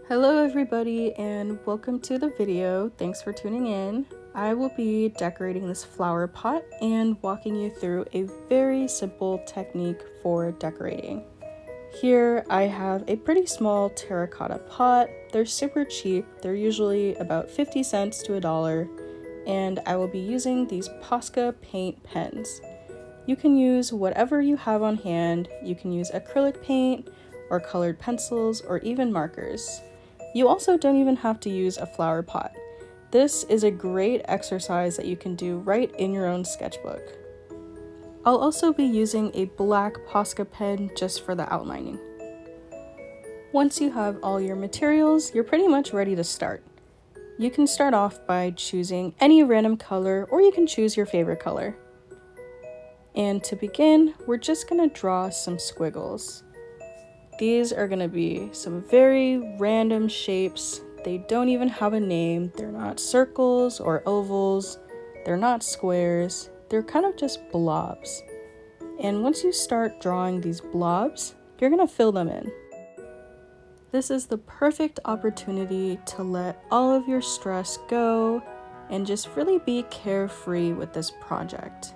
Hello everybody and welcome to the video. Thanks for tuning in. I will be decorating this flower pot and walking you through a very simple technique for decorating. Here I have a pretty small terracotta pot. They're super cheap. They're usually about 50 cents to $1, and I will be using these P.A.I.N.T pens. You can use whatever you have on hand. You can use acrylic paint or colored pencils or even markers. You also don't even have to use a flower pot. This is a great exercise that you can do right in your own sketchbook. I'll also be using a black Posca pen just for the outlining. Once you have all your materials, you're pretty much ready to start. You can start off by choosing any random color, or you can choose your favorite color. And to begin, we're just gonna draw some squiggles. These are gonna be some very random shapes. They don't even have a name. They're not circles or ovals. They're not squares. They're kind of just blobs. And once you start drawing these blobs, you're gonna fill them in. This is the perfect opportunity to let all of your stress go and just really be carefree with this project.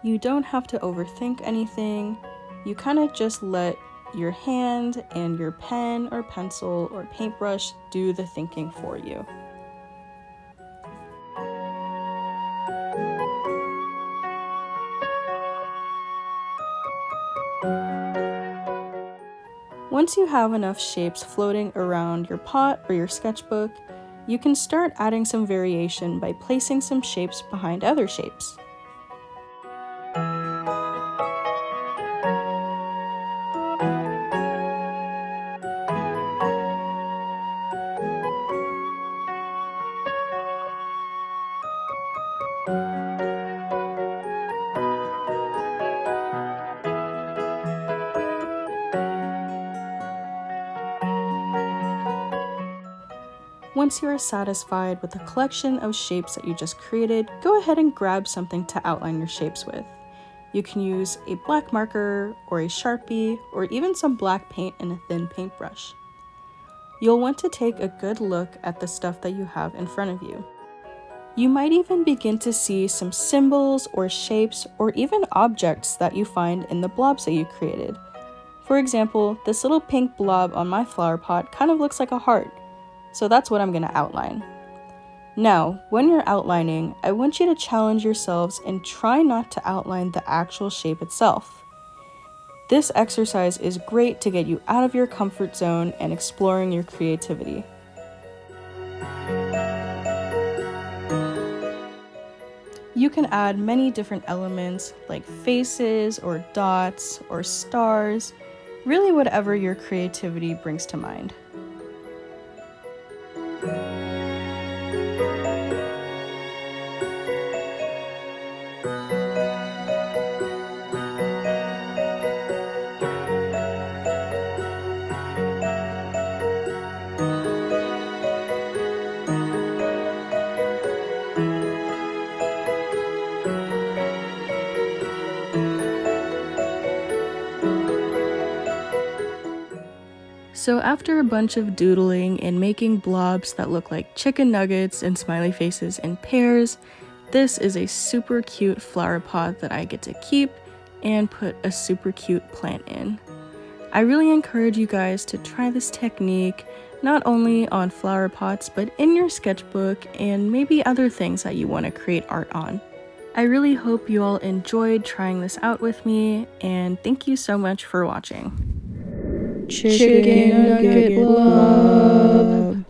You don't have to overthink anything. You kind of just let your hand and your pen or pencil or paintbrush do the thinking for you. Once you have enough shapes floating around your pot or your sketchbook, you can start adding some variation by placing some shapes behind other shapes. Once you are satisfied with the collection of shapes that you just created, go ahead and grab something to outline your shapes with. You can use a black marker or a Sharpie or even some black paint and a thin paintbrush. You'll want to take a good look at the stuff that you have in front of you. You might even begin to see some symbols or shapes or even objects that you find in the blobs that you created. For example, this little pink blob on my flower pot kind of looks like a heart. So that's what I'm going to outline. Now, when you're outlining, I want you to challenge yourselves and try not to outline the actual shape itself. This exercise is great to get you out of your comfort zone and exploring your creativity. You can add many different elements like faces or dots or stars, really whatever your creativity brings to mind. So after a bunch of doodling and making blobs that look like chicken nuggets and smiley faces in pairs, this is a super cute flower pot that I get to keep and put a super cute plant in. I really encourage you guys to try this technique not only on flower pots but in your sketchbook and maybe other things that you want to create art on. I really hope you all enjoyed trying this out with me, and thank you so much for watching. Chicken Nugget Blob.